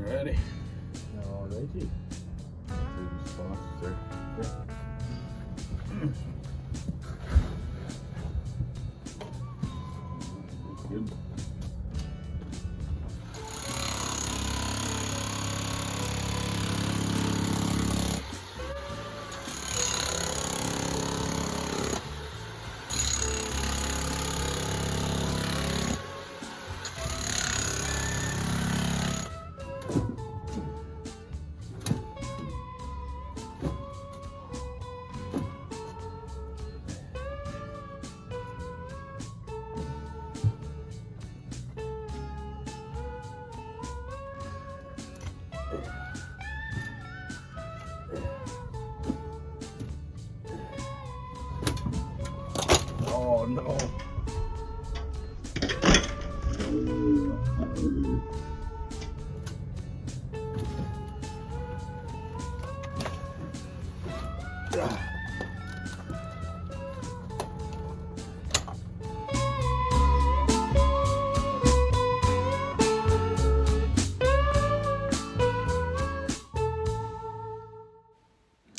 Ready? Alrighty. These spots are good. Oh no.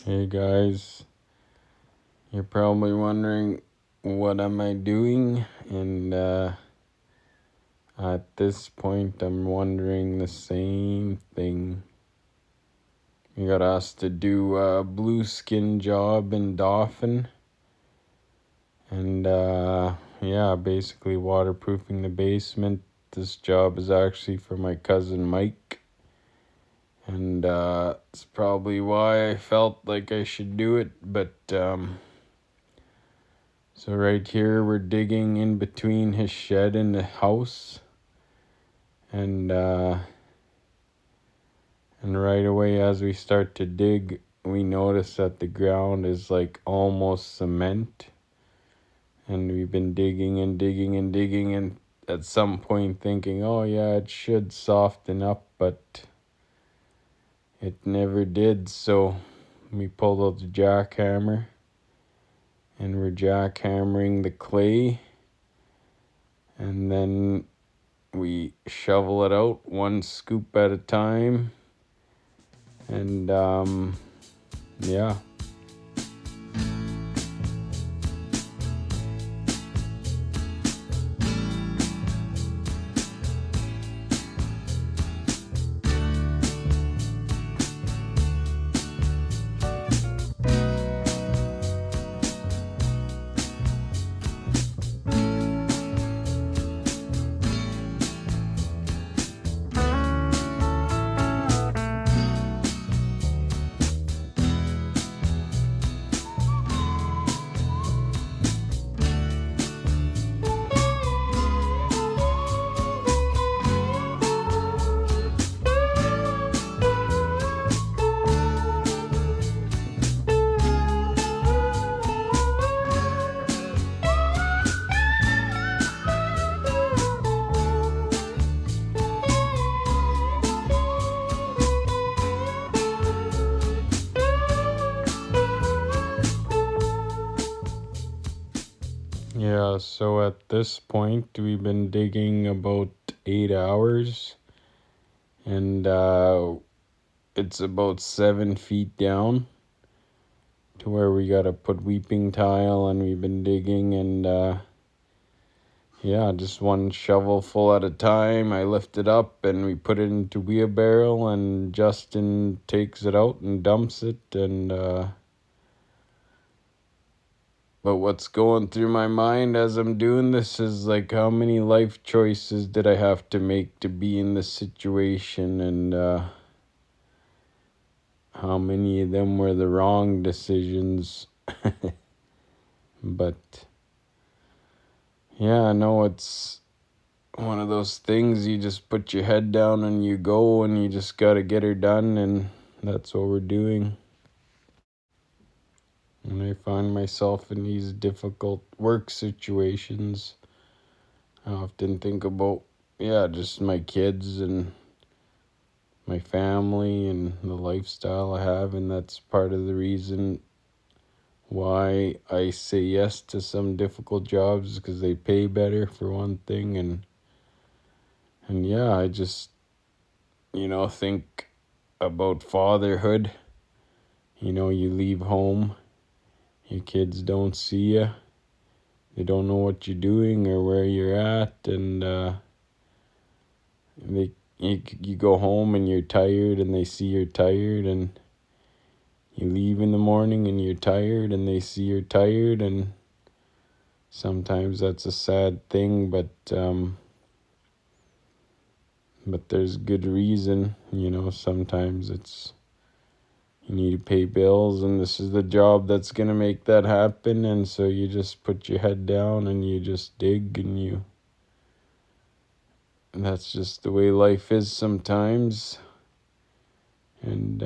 Hey guys, you're probably wondering what am I doing, and at this point I'm wondering the same thing. We got asked to do a blue skin job in Dauphin, and yeah, basically waterproofing the basement. This job is actually for my cousin Mike, and it's probably why I felt like I should do it. But so right here we're digging in between his shed and the house, and right away as we start to dig, we notice that the ground is like almost cement, and we've been digging and digging and digging, and at some point thinking, oh yeah, it should soften up, but it never did. So we pulled out the jackhammer, and we're jackhammering the clay, and then we shovel it out one scoop at a time, and yeah. Yeah, so at this point, we've been digging about 8 hours, and it's about 7 feet down to where we gotta put weeping tile, and we've been digging, and yeah, just one shovelful at a time. I lift it up, and we put it into wheelbarrow, and Justin takes it out and dumps it, and but what's going through my mind as I'm doing this is like, how many life choices did I have to make to be in this situation, and how many of them were the wrong decisions. But yeah, I know it's one of those things, you just put your head down and you go, and you just gotta get her done, and that's what we're doing. When I find myself in these difficult work situations, I often think about, yeah, just my kids and my family and the lifestyle I have, and that's part of the reason why I say yes to some difficult jobs, because they pay better for one thing, and yeah, I just, think about fatherhood. You leave home, your kids don't see you, they don't know what you're doing or where you're at, and you go home and you're tired, and they see you're tired, and you leave in the morning and you're tired, and they see you're tired, and sometimes that's a sad thing, but there's good reason. Sometimes it's you need to pay bills, and this is the job that's going to make that happen, and so you just put your head down and you just dig, and that's just the way life is sometimes. And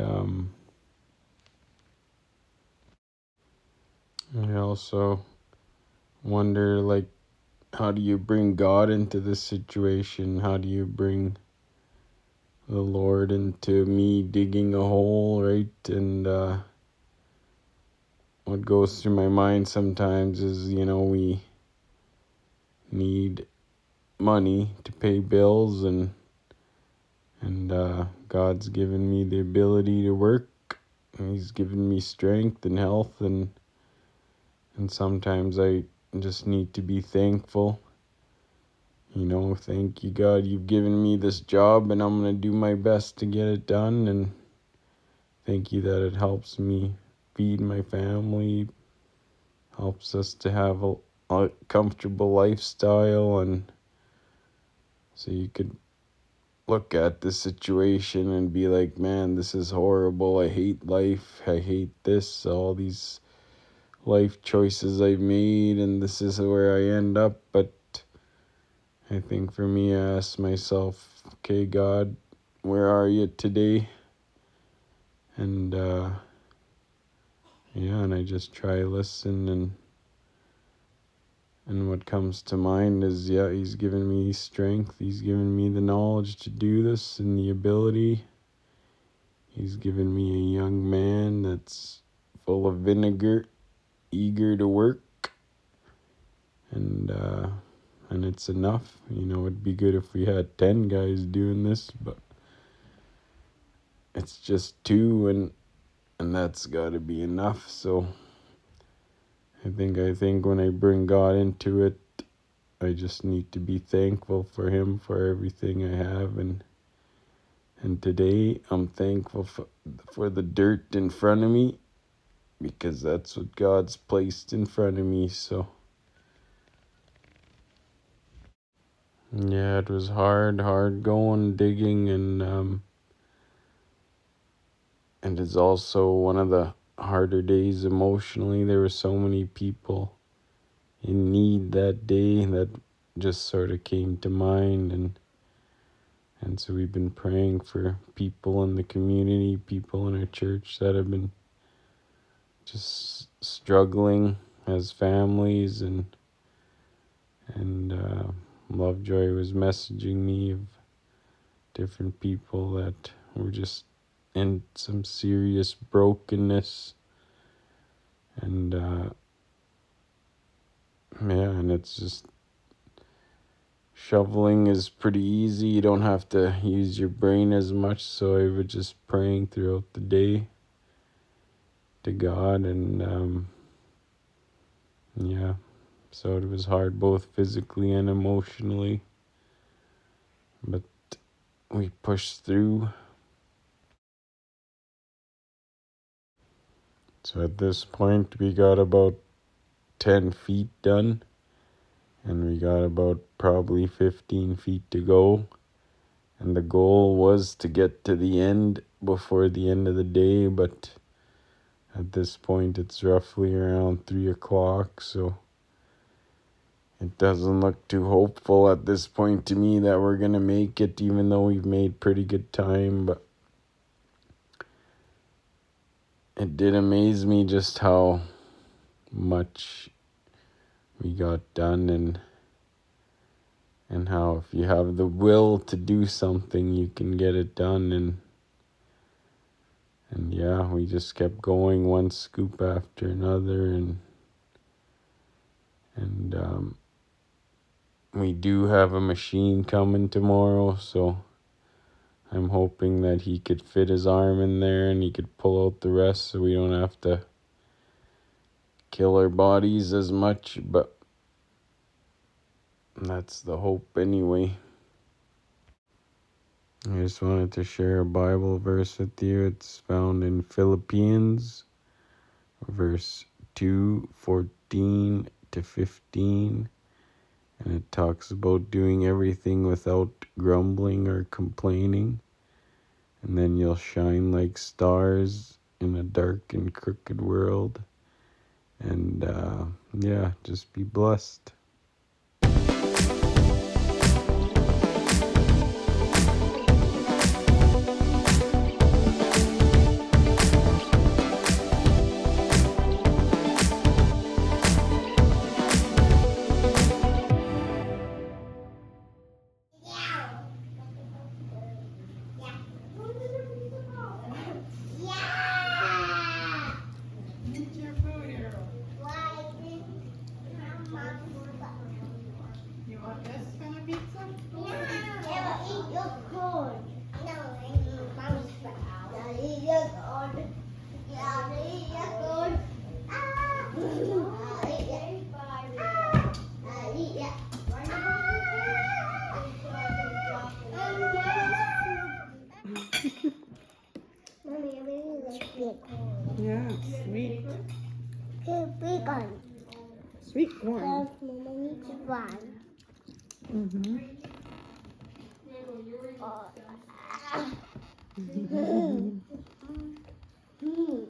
I also wonder, like, how do you bring God into this situation? How do you bring the Lord into me digging a hole, right? And what goes through my mind sometimes is, we need money to pay bills, and God's given me the ability to work, and He's given me strength and health, and sometimes I just need to be thankful. Thank you, God, you've given me this job, and I'm going to do my best to get it done, and thank you that it helps me feed my family, helps us to have a comfortable lifestyle, and so you could look at the situation and be like, man, this is horrible. I hate life. I hate this, all these life choices I've made, and this is where I end up. But I think for me, I ask myself, okay, God, where are you today? And and I just try to listen, and what comes to mind is, He's given me strength. He's given me the knowledge to do this and the ability. He's given me a young man that's full of vinegar, eager to work, and it's enough. It'd be good if we had 10 guys doing this, but it's just 2, and that's got to be enough. So I think when I bring God into it, I just need to be thankful for Him for everything I have, and today I'm thankful for the dirt in front of me, because that's what God's placed in front of me. So yeah, it was hard going digging, and it's also one of the harder days emotionally. There were so many people in need that day that just sort of came to mind, and so we've been praying for people in the community, people in our church that have been just struggling as families, and Lovejoy was messaging me of different people that were just in some serious brokenness, and and it's just, shoveling is pretty easy. You don't have to use your brain as much, so I was just praying throughout the day to God, and so it was hard both physically and emotionally, but we pushed through. So at this point, we got about 10 feet done, and we got about probably 15 feet to go. And the goal was to get to the end before the end of the day, but at this point, it's roughly around 3 o'clock, so it doesn't look too hopeful at this point to me that we're going to make it, even though we've made pretty good time. But it did amaze me just how much we got done, and how if you have the will to do something, you can get it done. And we just kept going, one scoop after another, and we do have a machine coming tomorrow, so I'm hoping that he could fit his arm in there and he could pull out the rest so we don't have to kill our bodies as much, but that's the hope anyway. I just wanted to share a Bible verse with you. It's found in Philippians, verse 2:14 to 15. And it talks about doing everything without grumbling or complaining. And then you'll shine like stars in a dark and crooked world. And yeah, just be blessed. You want this kind of pizza? Yeah, eat your corn. No, I need mommy's brown. Yeah, eat your corn. Yeah, eat your corn. Ah! Eat it. Eat it. Mommy, I really like bacon. Yeah, sweet. Bacon. Sweet corn. Because Mama needs one. Mm-hmm. Oh.